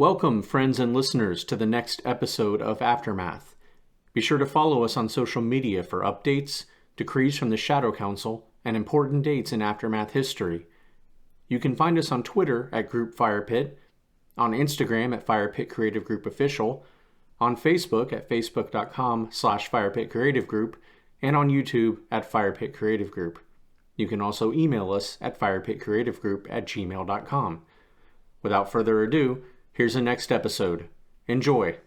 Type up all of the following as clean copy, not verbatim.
Welcome, friends and listeners, to the next episode of Aftermath. Be sure to follow us on social media for updates, decrees from the Shadow Council, and important dates in Aftermath history. You can find us on Twitter at Group Firepit, on Instagram at Firepit Creative Group Official, on Facebook at facebook.com/Firepit Creative Group, and on YouTube at Firepit Creative Group. You can also email us at firepitcreativegroup@gmail.com. Without further ado, here's the next episode. Enjoy!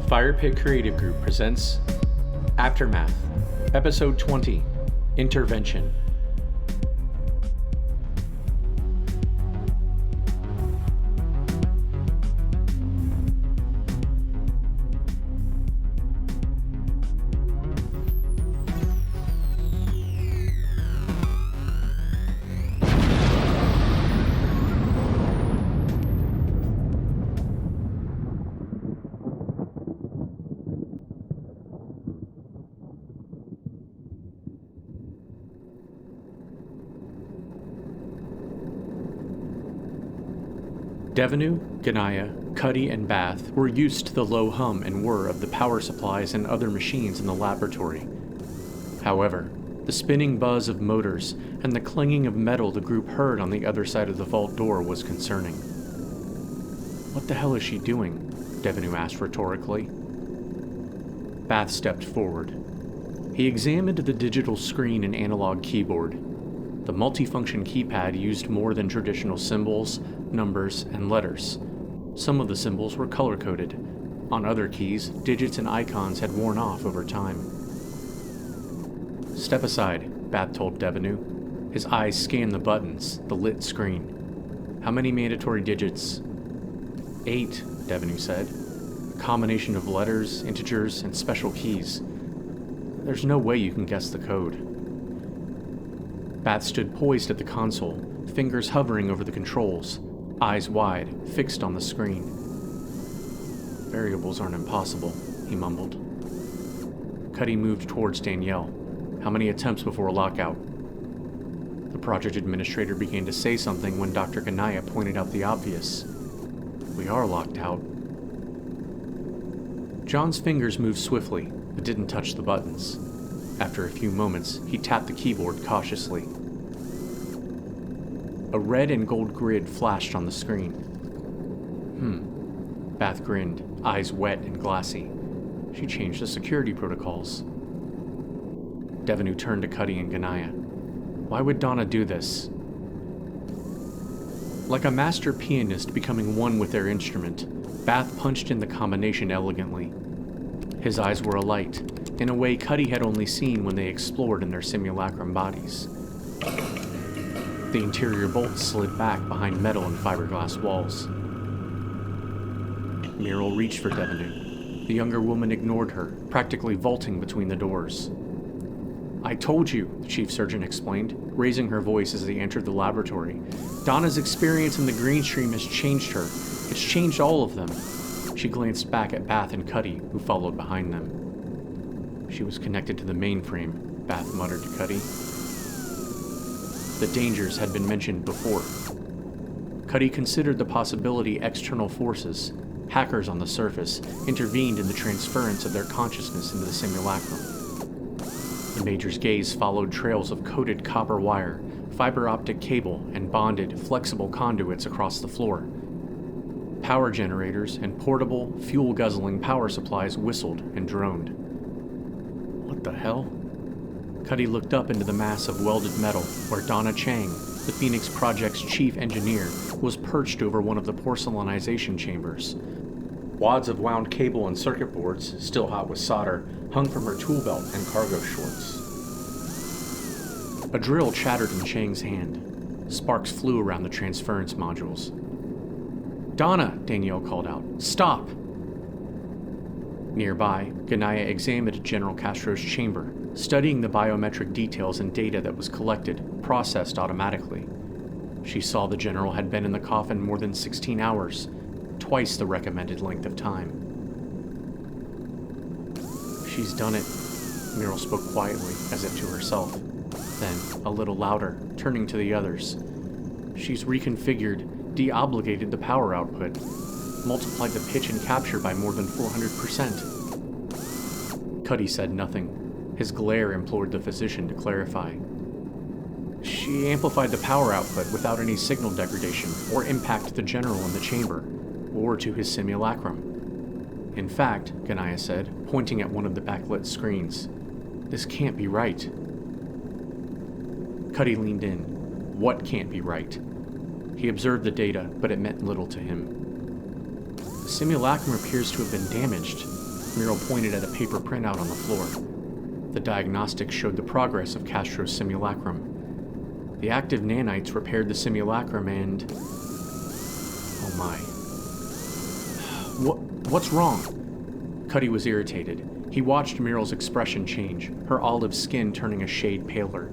Firepit Creative Group presents Aftermath, Episode 20, Intervention. Devenu, Ganaya, Cuddy, and Bath were used to the low hum and whir of the power supplies and other machines in the laboratory. However, the spinning buzz of motors and the clanging of metal the group heard on the other side of the vault door was concerning. "What the hell is she doing?" Devenu asked rhetorically. Bath stepped forward. He examined the digital screen and analog keyboard. The multifunction keypad used more than traditional symbols, numbers, and letters. Some of the symbols were color-coded. On other keys, digits and icons had worn off over time. "Step aside," Bath told Devenu. His eyes scanned the buttons, the lit screen. "How many mandatory digits?" 8, Devenu said. A combination of letters, integers, and special keys. "There's no way you can guess the code." Bath stood poised at the console, fingers hovering over the controls, eyes wide, fixed on the screen. "Variables aren't impossible," he mumbled. Cuddy moved towards Danielle. "How many attempts before a lockout?" The project administrator began to say something when Dr. Ganaya pointed out the obvious. "We are locked out." John's fingers moved swiftly, but didn't touch the buttons. After a few moments, he tapped the keyboard cautiously. A red and gold grid flashed on the screen. Bath grinned, eyes wet and glassy. She changed the security protocols. Devenu turned to Cuddy and Ganaya. "Why would Donna do this?" Like a master pianist becoming one with their instrument, Bath punched in the combination elegantly. His eyes were alight, in a way Cuddy had only seen when they explored in their simulacrum bodies. The interior bolts slid back behind metal and fiberglass walls. Muriel reached for Devenu. The younger woman ignored her, practically vaulting between the doors. "I told you," the chief surgeon explained, raising her voice as they entered the laboratory. "Donna's experience in the green stream has changed her. It's changed all of them." She glanced back at Bath and Cuddy, who followed behind them. "She was connected to the mainframe," Bath muttered to Cuddy. The dangers had been mentioned before. Cuddy considered the possibility external forces, hackers on the surface, intervened in the transference of their consciousness into the simulacrum. The Major's gaze followed trails of coated copper wire, fiber optic cable, and bonded, flexible conduits across the floor. Power generators and portable, fuel-guzzling power supplies whistled and droned. "What the hell?" Cuddy looked up into the mass of welded metal where Donna Chang, the Phoenix Project's chief engineer, was perched over one of the porcelainization chambers. Wads of wound cable and circuit boards, still hot with solder, hung from her tool belt and cargo shorts. A drill chattered in Chang's hand. Sparks flew around the transference modules. "Donna!" Danielle called out. "Stop!" Nearby, Ganaya examined General Castro's chamber, studying the biometric details and data that was collected, processed automatically. She saw the general had been in the coffin more than 16 hours, twice the recommended length of time. "She's done it," Muriel spoke quietly, as if to herself. Then, a little louder, turning to the others. "She's reconfigured, deobligated the power output, multiplied the pitch and capture by more than 400%. Cuddy said nothing. His glare implored the physician to clarify. "She amplified the power output without any signal degradation or impact to the general in the chamber, or to his simulacrum. In fact," Ganaya said, pointing at one of the backlit screens, "this can't be right." Cuddy leaned in. What can't be right? He observed the data, but it meant little to him. "The simulacrum appears to have been damaged." Muriel pointed at a paper printout on the floor. The diagnostics showed the progress of Castro's simulacrum. The active nanites repaired the simulacrum and... Oh my. What's wrong? Cuddy was irritated. He watched Muriel's expression change, her olive skin turning a shade paler.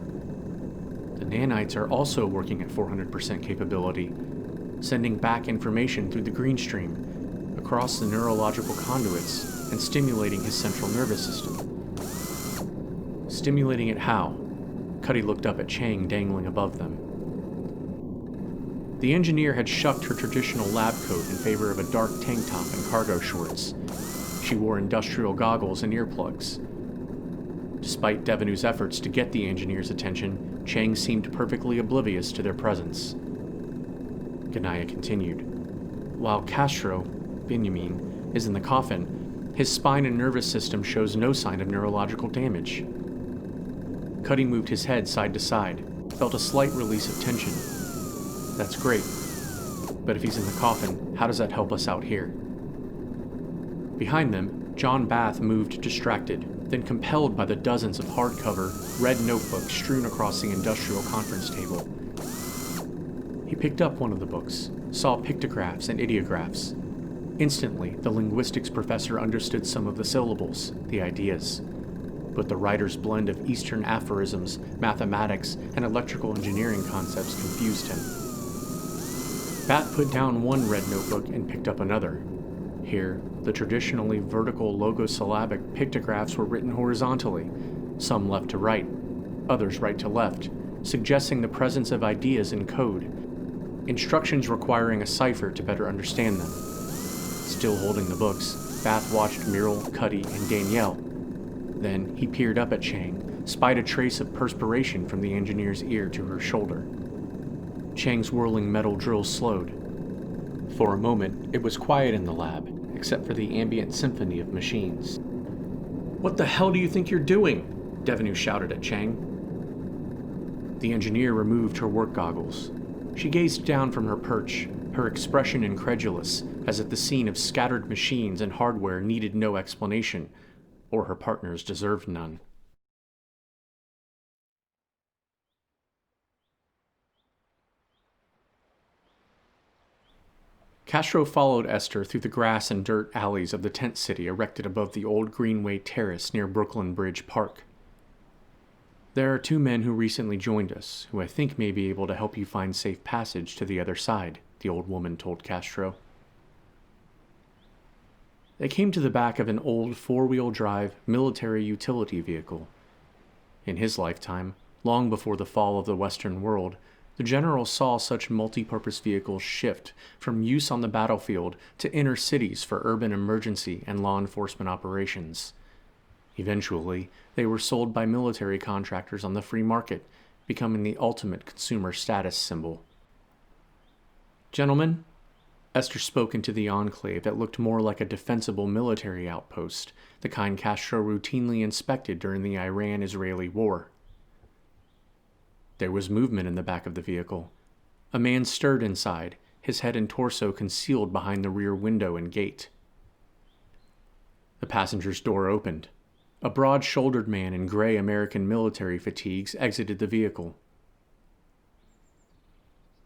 The nanites are also working at 400% capability, sending back information through the green stream, across the neurological conduits, and stimulating his central nervous system. Stimulating it how? Cuddy looked up at Chang dangling above them. The engineer had shucked her traditional lab coat in favor of a dark tank top and cargo shorts. She wore industrial goggles and earplugs. Despite Devanu's efforts to get the engineer's attention, Chang seemed perfectly oblivious to their presence. Ganaya continued. While Castro, Benjamin, is in the coffin, his spine and nervous system shows no sign of neurological damage. Cuddy moved his head side to side, felt a slight release of tension. That's great. But if he's in the coffin, how does that help us out here? Behind them, John Bath moved distracted, then compelled by the dozens of hardcover, red notebooks strewn across the industrial conference table. He picked up one of the books, saw pictographs and ideographs. Instantly, the linguistics professor understood some of the syllables, the ideas. But the writer's blend of Eastern aphorisms, mathematics, and electrical engineering concepts confused him. Bat put down one red notebook and picked up another. Here, the traditionally vertical logosyllabic pictographs were written horizontally, some left to right, others right to left, suggesting the presence of ideas in code, instructions requiring a cipher to better understand them. Still holding the books, Bath watched Muriel, Cuddy, and Danielle. Then he peered up at Chang, spied a trace of perspiration from the engineer's ear to her shoulder. Chang's whirling metal drill slowed. For a moment, it was quiet in the lab, except for the ambient symphony of machines. "What the hell do you think you're doing?" Devenu shouted at Chang. The engineer removed her work goggles. She gazed down from her perch, her expression incredulous, as if the scene of scattered machines and hardware needed no explanation, or her partners deserved none. Castro followed Esther through the grass and dirt alleys of the tent city erected above the old Greenway Terrace near Brooklyn Bridge Park. "There are 2 men who recently joined us, who I think may be able to help you find safe passage to the other side," the old woman told Castro. They came to the back of an old 4-wheel drive military utility vehicle. In his lifetime, long before the fall of the Western world, the general saw such multi-purpose vehicles shift from use on the battlefield to inner cities for urban emergency and law enforcement operations. Eventually, they were sold by military contractors on the free market, becoming the ultimate consumer status symbol. "Gentlemen," Esther spoke into the enclave that looked more like a defensible military outpost, the kind Castro routinely inspected during the Iran-Israeli war. There was movement in the back of the vehicle. A man stirred inside, his head and torso concealed behind the rear window and gate. The passenger's door opened. A broad-shouldered man in gray American military fatigues exited the vehicle.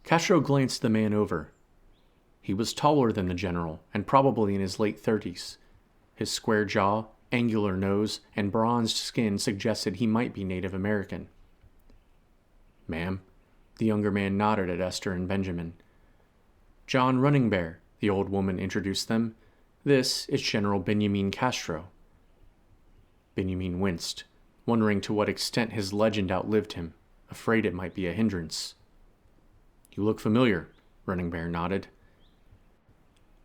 Castro glanced the man over. He was taller than the general, and probably in his late 30s. His square jaw, angular nose, and bronzed skin suggested he might be Native American. "Ma'am," the younger man nodded at Esther and Benjamin. "John Running Bear," the old woman introduced them. "This is General Benjamin Castro." Benjamin winced, wondering to what extent his legend outlived him, afraid it might be a hindrance. "You look familiar," Running Bear nodded.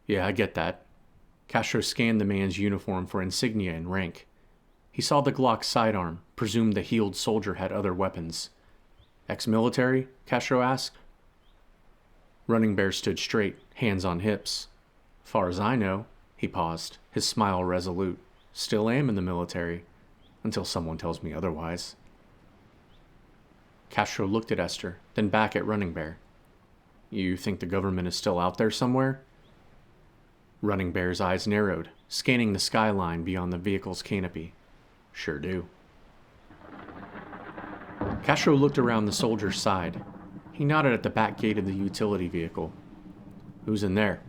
"Yeah, I get that." Castro scanned the man's uniform for insignia and rank. He saw the Glock sidearm, presumed the healed soldier had other weapons. "Ex-military?" Castro asked. Running Bear stood straight, hands on hips. "Far as I know," he paused, his smile resolute. "Still am in the military, until someone tells me otherwise." Castro looked at Esther, then back at Running Bear. "You think the government is still out there somewhere?" Running Bear's eyes narrowed, scanning the skyline beyond the vehicle's canopy. "Sure do." Castro looked around the soldier's side. He nodded at the back gate of the utility vehicle. "Who's in there?"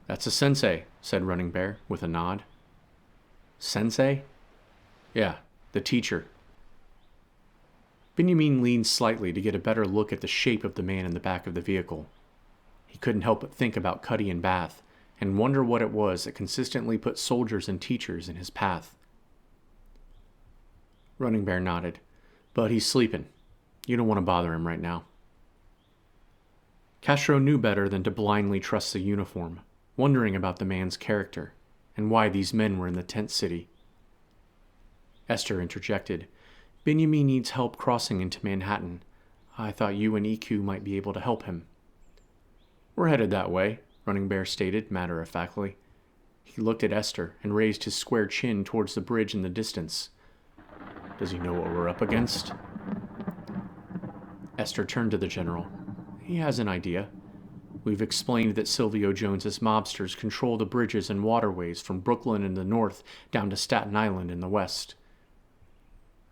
"That's a sensei," said Running Bear, with a nod. "Sensei?" "Yeah, the teacher." Benjamin leaned slightly to get a better look at the shape of the man in the back of the vehicle. He couldn't help but think about Cuddy and Bath, and wonder what it was that consistently put soldiers and teachers in his path. Running Bear nodded. "But he's sleeping. You don't want to bother him right now." Castro knew better than to blindly trust the uniform, wondering about the man's character, and why these men were in the tent city. Esther interjected. "Benjamin needs help crossing into Manhattan. I thought you and EQ might be able to help him." "We're headed that way," Running Bear stated matter-of-factly. He looked at Esther and raised his square chin towards the bridge in the distance. "Does he know what we're up against?" Esther turned to the general. "He has an idea. We've explained that Silvio Jones's mobsters control the bridges and waterways from Brooklyn in the north down to Staten Island in the west."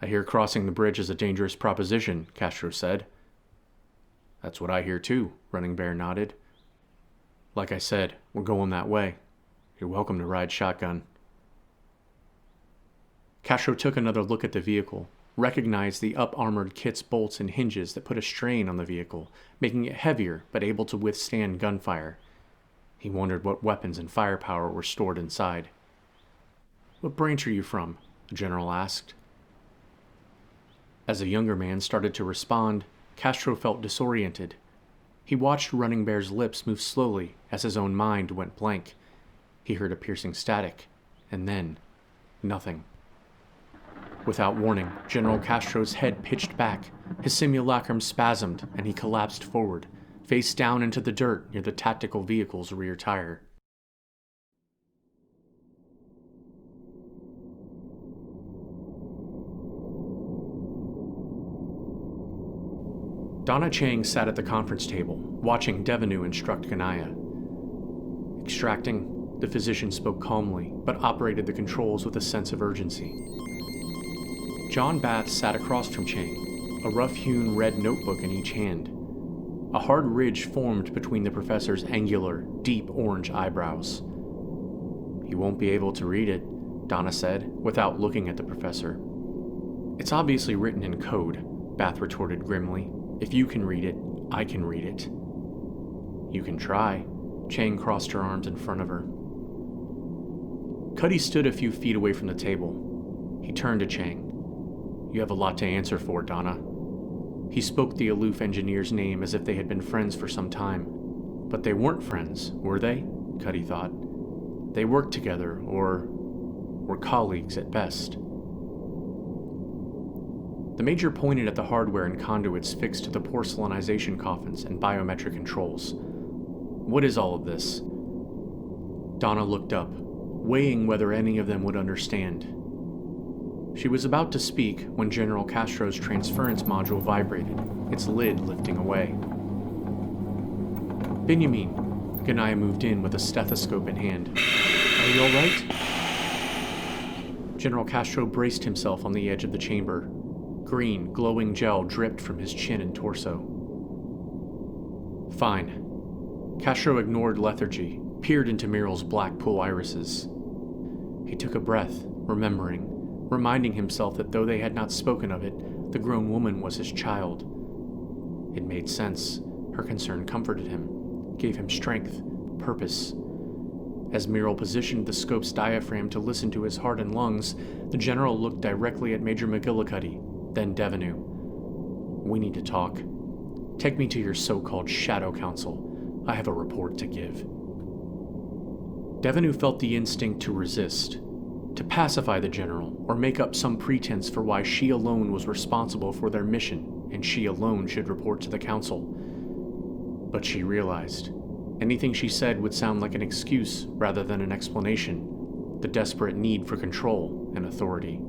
"I hear crossing the bridge is a dangerous proposition," Castro said. "That's what I hear too," Running Bear nodded. "Like I said, we're going that way. You're welcome to ride shotgun." Castro took another look at the vehicle, recognized the up-armored kit's bolts and hinges that put a strain on the vehicle, making it heavier but able to withstand gunfire. He wondered what weapons and firepower were stored inside. "What branch are you from?" the general asked. As the younger man started to respond, Castro felt disoriented. He watched Running Bear's lips move slowly as his own mind went blank. He heard a piercing static, and then nothing. Without warning, General Castro's head pitched back, his simulacrum spasmed, and he collapsed forward, face down into the dirt near the tactical vehicle's rear tire. Donna Chang sat at the conference table, watching Devenu instruct Ganaya. "Extracting," the physician spoke calmly, but operated the controls with a sense of urgency. John Bath sat across from Chang, a rough-hewn red notebook in each hand. A hard ridge formed between the professor's angular, deep orange eyebrows. "He won't be able to read it," Donna said, without looking at the professor. "It's obviously written in code," Bath retorted grimly. "If you can read it, I can read it." "You can try." Chang crossed her arms in front of her. Cuddy stood a few feet away from the table. He turned to Chang. "You have a lot to answer for, Donna." He spoke the aloof engineer's name as if they had been friends for some time. But they weren't friends, were they? Cuddy thought. They worked together, or were colleagues at best. The major pointed at the hardware and conduits fixed to the porcelainization coffins and biometric controls. "What is all of this?" Donna looked up, weighing whether any of them would understand. She was about to speak when General Castro's transference module vibrated, its lid lifting away. "Benjamin," Ganaya moved in with a stethoscope in hand. "Are you all right?" General Castro braced himself on the edge of the chamber. Green, glowing gel dripped from his chin and torso. Fine. Castro ignored lethargy, peered into Muriel's black pool irises. He took a breath, reminding himself that though they had not spoken of it, the grown woman was his child. It made sense. Her concern comforted him, gave him strength, purpose. As Muriel positioned the scope's diaphragm to listen to his heart and lungs, the general looked directly at Major McGillicuddy, then Devenu. "We need to talk. Take me to your so-called Shadow Council. I have a report to give." Devenu felt the instinct to resist, to pacify the general or make up some pretense for why she alone was responsible for their mission and she alone should report to the council. But she realized anything she said would sound like an excuse rather than an explanation, the desperate need for control and authority.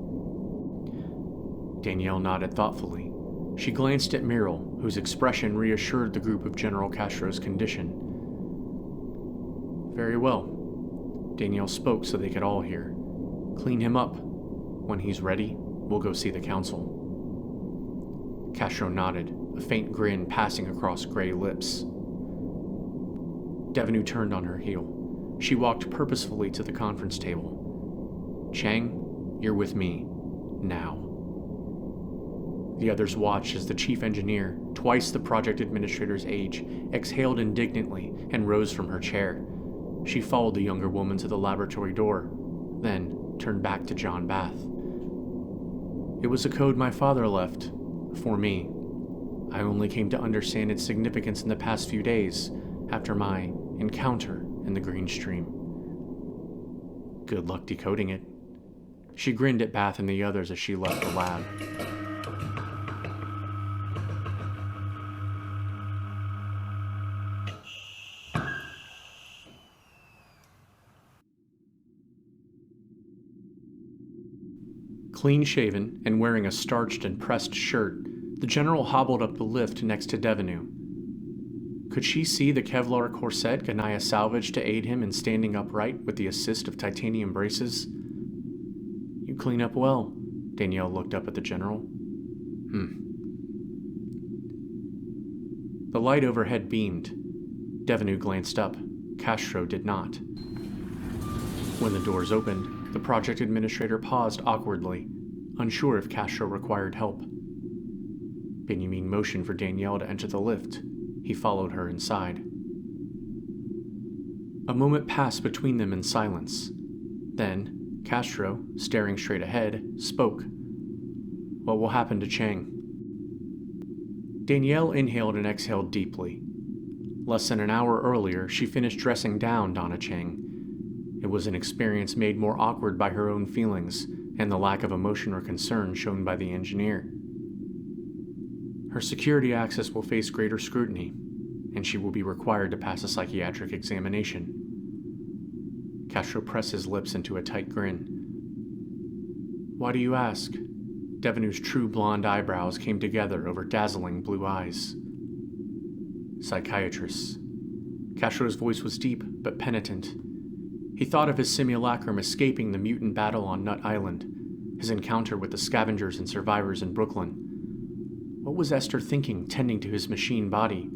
Danielle nodded thoughtfully. She glanced at Muriel, whose expression reassured the group of General Castro's condition. "Very well." Danielle spoke so they could all hear. "Clean him up. When he's ready, we'll go see the council." Castro nodded, a faint grin passing across gray lips. Devenu turned on her heel. She walked purposefully to the conference table. "Chang, you're with me. Now." The others watched as the chief engineer, twice the project administrator's age, exhaled indignantly and rose from her chair. She followed the younger woman to the laboratory door, then turned back to John Bath. "It was a code my father left. For me. I only came to understand its significance in the past few days, after my encounter in the Green Stream. Good luck decoding it." She grinned at Bath and the others as she left the lab. Clean-shaven and wearing a starched and pressed shirt, the general hobbled up the lift next to Devenu. Could she see the Kevlar corset Ganaya salvaged to aid him in standing upright with the assist of titanium braces? "You clean up well." Danielle looked up at the general. The light overhead beamed. Devenu glanced up. Castro did not. When the doors opened, the project administrator paused awkwardly, unsure if Castro required help. Benjamin motioned for Danielle to enter the lift. He followed her inside. A moment passed between them in silence. Then, Castro, staring straight ahead, spoke. "What will happen to Chang?" Danielle inhaled and exhaled deeply. Less than an hour earlier, she finished dressing down Donna Chang. It was an experience made more awkward by her own feelings and the lack of emotion or concern shown by the engineer. Her security access will face greater scrutiny, and she will be required to pass a psychiatric examination. Castro pressed his lips into a tight grin. "Why do you ask?" Devenu's true blonde eyebrows came together over dazzling blue eyes. "Psychiatrists." Castro's voice was deep but penitent. He thought of his simulacrum escaping the mutant battle on Nut Island, his encounter with the scavengers and survivors in Brooklyn. What was Esther thinking, tending to his machine body?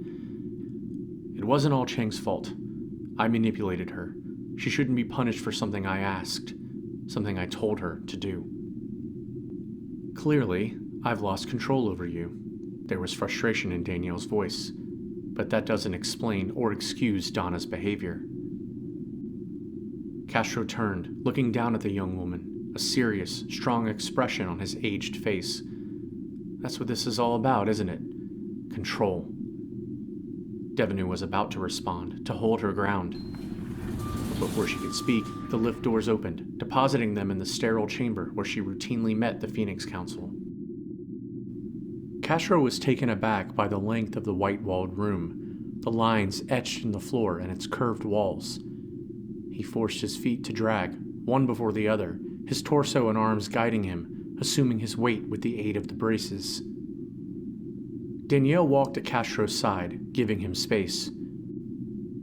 It wasn't all Chang's fault. I manipulated her. She shouldn't be punished for something I asked, something I told her to do. Clearly, I've lost control over you. There was frustration in Danielle's voice, but that doesn't explain or excuse Donna's behavior. Castro turned, looking down at the young woman, a serious, strong expression on his aged face. That's what this is all about, isn't it? Control. Devenu was about to respond, to hold her ground. But before she could speak, the lift doors opened, depositing them in the sterile chamber where she routinely met the Phoenix Council. Castro was taken aback by the length of the white-walled room, the lines etched in the floor and its curved walls. He forced his feet to drag, one before the other, his torso and arms guiding him, assuming his weight with the aid of the braces. Danielle walked at Castro's side, giving him space.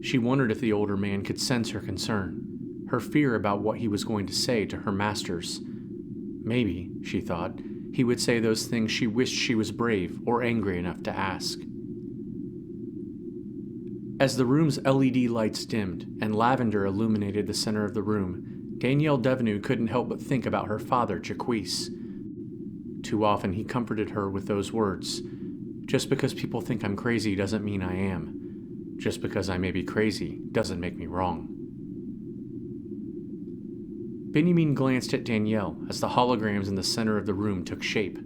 She wondered if the older man could sense her concern, her fear about what he was going to say to her masters. Maybe, she thought, he would say those things she wished she was brave or angry enough to ask. As the room's LED lights dimmed and lavender illuminated the center of the room, Danielle Devenu couldn't help but think about her father, Jaquise. Too often he comforted her with those words, "Just because people think I'm crazy doesn't mean I am. Just because I may be crazy doesn't make me wrong." Benjamin glanced at Danielle as the holograms in the center of the room took shape.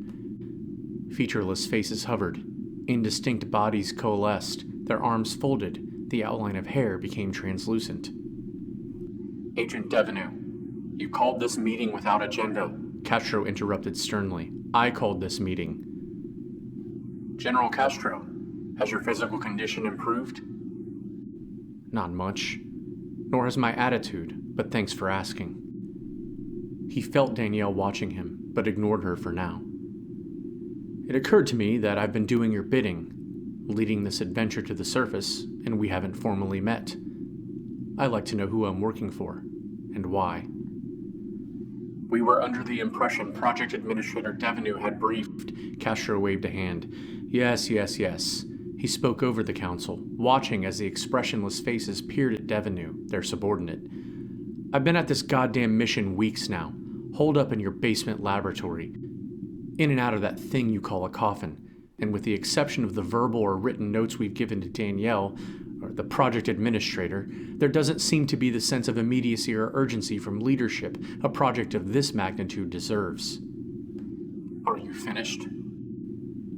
Featureless faces hovered, indistinct bodies coalesced, their arms folded, the outline of hair became translucent. "Agent Devenu, you called this meeting without agenda," Castro interrupted sternly. "I called this meeting." "General Castro, has your physical condition improved?" "Not much. Nor has my attitude, but thanks for asking." He felt Danielle watching him, but ignored her for now. "It occurred to me that I've been doing your bidding, leading this adventure to the surface, and we haven't formally met. I like to know who I'm working for, and why." "We were under the impression Project Administrator Devenu had briefed." Castro waved a hand. Yes. He spoke over the council, watching as the expressionless faces peered at Devenu, their subordinate. "I've been at this goddamn mission weeks now, holed up in your basement laboratory, in and out of that thing you call a coffin, and with the exception of the verbal or written notes we've given to Danielle, or the project administrator, there doesn't seem to be the sense of immediacy or urgency from leadership a project of this magnitude deserves." "Are you finished?"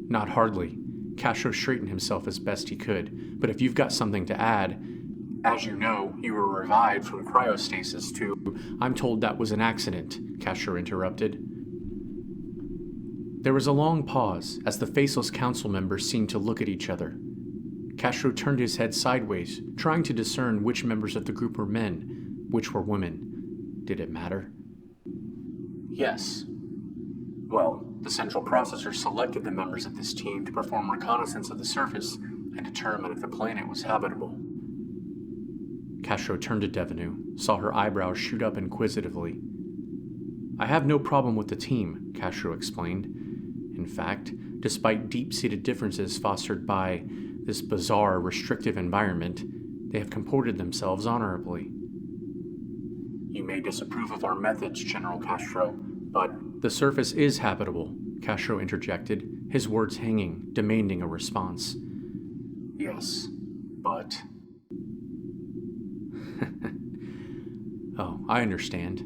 "Not hardly." Castro straightened himself as best he could. "But if you've got something to add..." "As you know, you were revived from cryostasis to..." "I'm told that was an accident," Castro interrupted. There was a long pause as the faceless council members seemed to look at each other. Castro turned his head sideways, trying to discern which members of the group were men, which were women. Did it matter? "Yes. Well, the central processor selected the members of this team to perform reconnaissance of the surface and determine if the planet was habitable." Castro turned to Devenu, saw her eyebrows shoot up inquisitively. "I have no problem with the team," Castro explained. "In fact, despite deep-seated differences fostered by this bizarre, restrictive environment, they have comported themselves honorably." "You may disapprove of our methods, General Castro, but..." "The surface is habitable," Castro interjected, his words hanging, demanding a response. "Yes, but..." "Oh, I understand."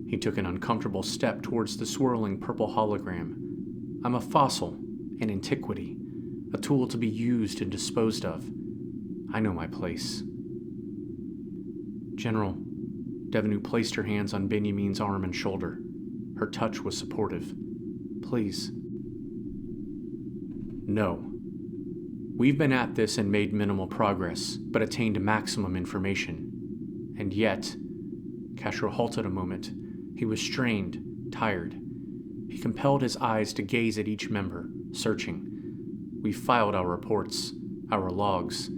He took an uncomfortable step towards the swirling purple hologram. "I'm a fossil, an antiquity, a tool to be used and disposed of. I know my place." "General," Devenu placed her hands on Benjamin's arm and shoulder. Her touch was supportive. "Please." "No. We've been at this and made minimal progress, but attained maximum information. And yet..." Castro halted a moment. He was strained, tired. He compelled his eyes to gaze at each member, searching. "We filed our reports, our logs,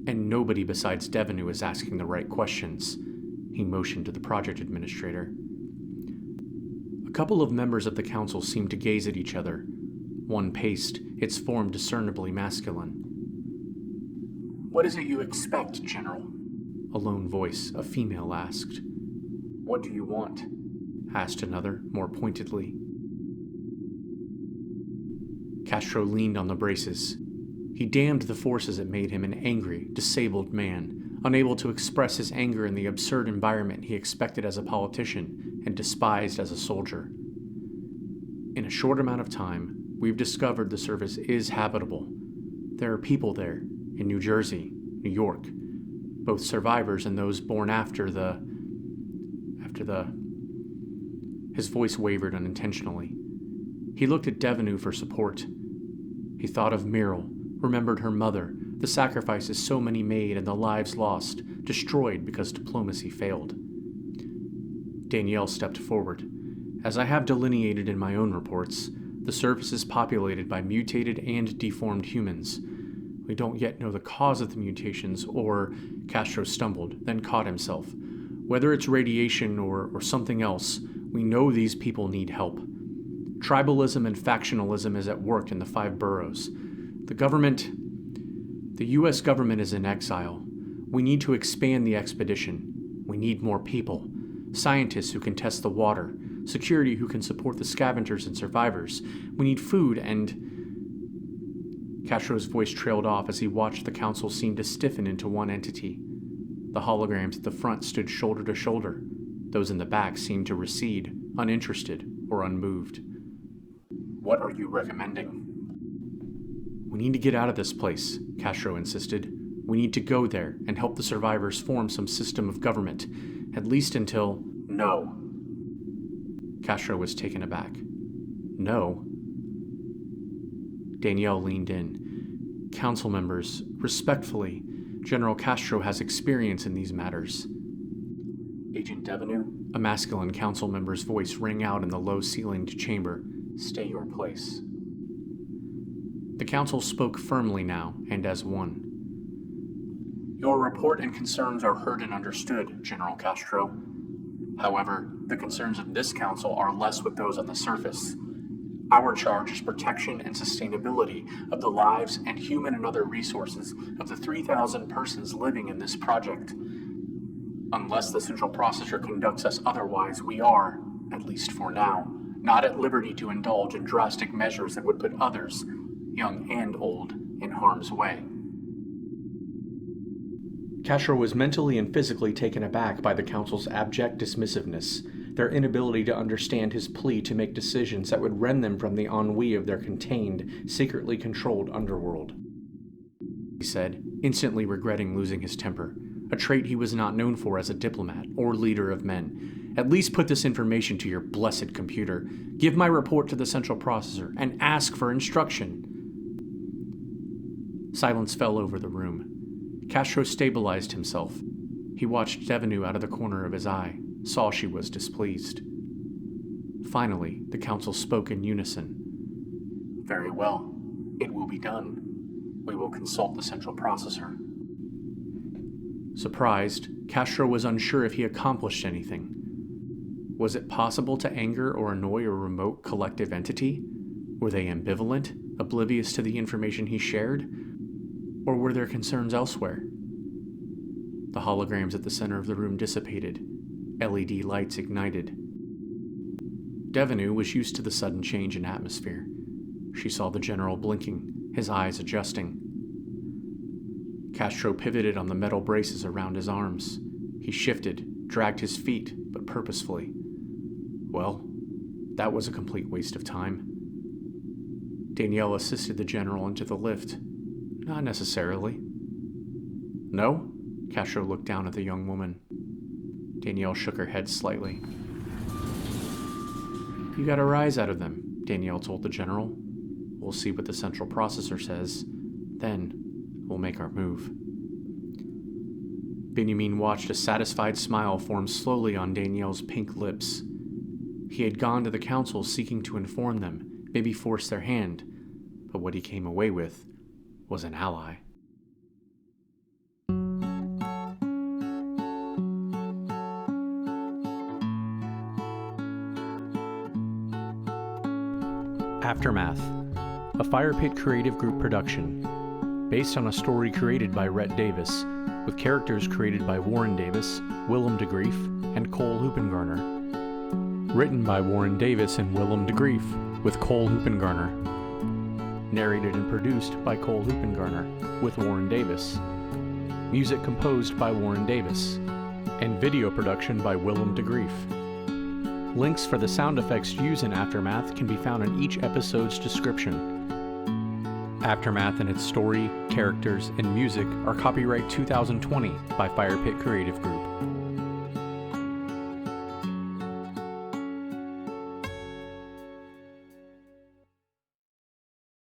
and nobody besides Devenu is asking the right questions." He motioned to the project administrator. A couple of members of the council seemed to gaze at each other. One paced, its form discernibly masculine. "What is it you expect, General?" A lone voice, a female, asked. "What do you want?" asked another, more pointedly. Castro leaned on the braces. He damned the forces that made him an angry, disabled man, unable to express his anger in the absurd environment he expected as a politician and despised as a soldier. "In a short amount of time, we've discovered the surface is habitable. There are people there, in New Jersey, New York, both survivors and those born after the... His voice wavered unintentionally. He looked at Devenu for support. He thought of Meryl, remembered her mother, the sacrifices so many made and the lives lost, destroyed because diplomacy failed. Danielle stepped forward. "As I have delineated in my own reports, the surface is populated by mutated and deformed humans. We don't yet know the cause of the mutations or..." Castro stumbled, then caught himself. "Whether it's radiation or something else, We know these people need help. Tribalism and factionalism is at work in the 5 boroughs. The U.S. government is in exile. We need to expand the expedition. We need more people. Scientists who can test the water. Security who can support the scavengers and survivors. We need food and... Castro's voice trailed off as he watched the council seem to stiffen into one entity. The holograms at the front stood shoulder to shoulder. Those in the back seemed to recede, uninterested or unmoved. What are you recommending? We need to get out of this place, Castro insisted. We need to go there and help the survivors form some system of government, at least until... No. Castro was taken aback. No? Danielle leaned in. Council members, respectfully, General Castro has experience in these matters. Agent Devenu? A masculine council member's voice rang out in the low-ceilinged chamber. Stay your place. The council spoke firmly now, and as one. Your report and concerns are heard and understood, General Castro. However, the concerns of this council are less with those on the surface. Our charge is protection and sustainability of the lives and human and other resources of the 3,000 persons living in this project. Unless the central processor conducts us otherwise, we are, at least for now, not at liberty to indulge in drastic measures that would put others, young and old, in harm's way. Castro was mentally and physically taken aback by the council's abject dismissiveness, their inability to understand his plea to make decisions that would rend them from the ennui of their contained, secretly controlled underworld. He said, instantly regretting losing his temper, a trait he was not known for as a diplomat or leader of men. At least put this information to your blessed computer. Give my report to the central processor and ask for instruction. Silence fell over the room. Castro stabilized himself. He watched Devenu out of the corner of his eye, saw she was displeased. Finally, the council spoke in unison. Very well. It will be done. We will consult the central processor. Surprised, Castro was unsure if he accomplished anything. Was it possible to anger or annoy a remote collective entity? Were they ambivalent, oblivious to the information he shared? Or were their concerns elsewhere? The holograms at the center of the room dissipated. LED lights ignited. Devenu was used to the sudden change in atmosphere. She saw the general blinking, his eyes adjusting. Castro pivoted on the metal braces around his arms. He shifted, dragged his feet, but purposefully. Well, that was a complete waste of time. Danielle assisted the general into the lift. Not necessarily. No? Castro looked down at the young woman. Danielle shook her head slightly. You got a rise out of them, Danielle told the general. We'll see what the central processor says. Then, we'll make our move. Benjamin watched a satisfied smile form slowly on Danielle's pink lips. He had gone to the council seeking to inform them, maybe force their hand, but what he came away with was an ally. Aftermath, a Fire Pit Creative Group production, based on a story created by Rhett Davis, with characters created by Warren Davis, Willem de Greef, and Cole Hoopingarner. Written by Warren Davis and Willem de Greef, with Cole Hoopingarner. Narrated and produced by Cole Hoopingarner, with Warren Davis. Music composed by Warren Davis, and video production by Willem de Greef. Links for the sound effects used in Aftermath can be found in each episode's description. Aftermath and its story, characters, and music are copyright 2020 by Fire Pit Creative Group.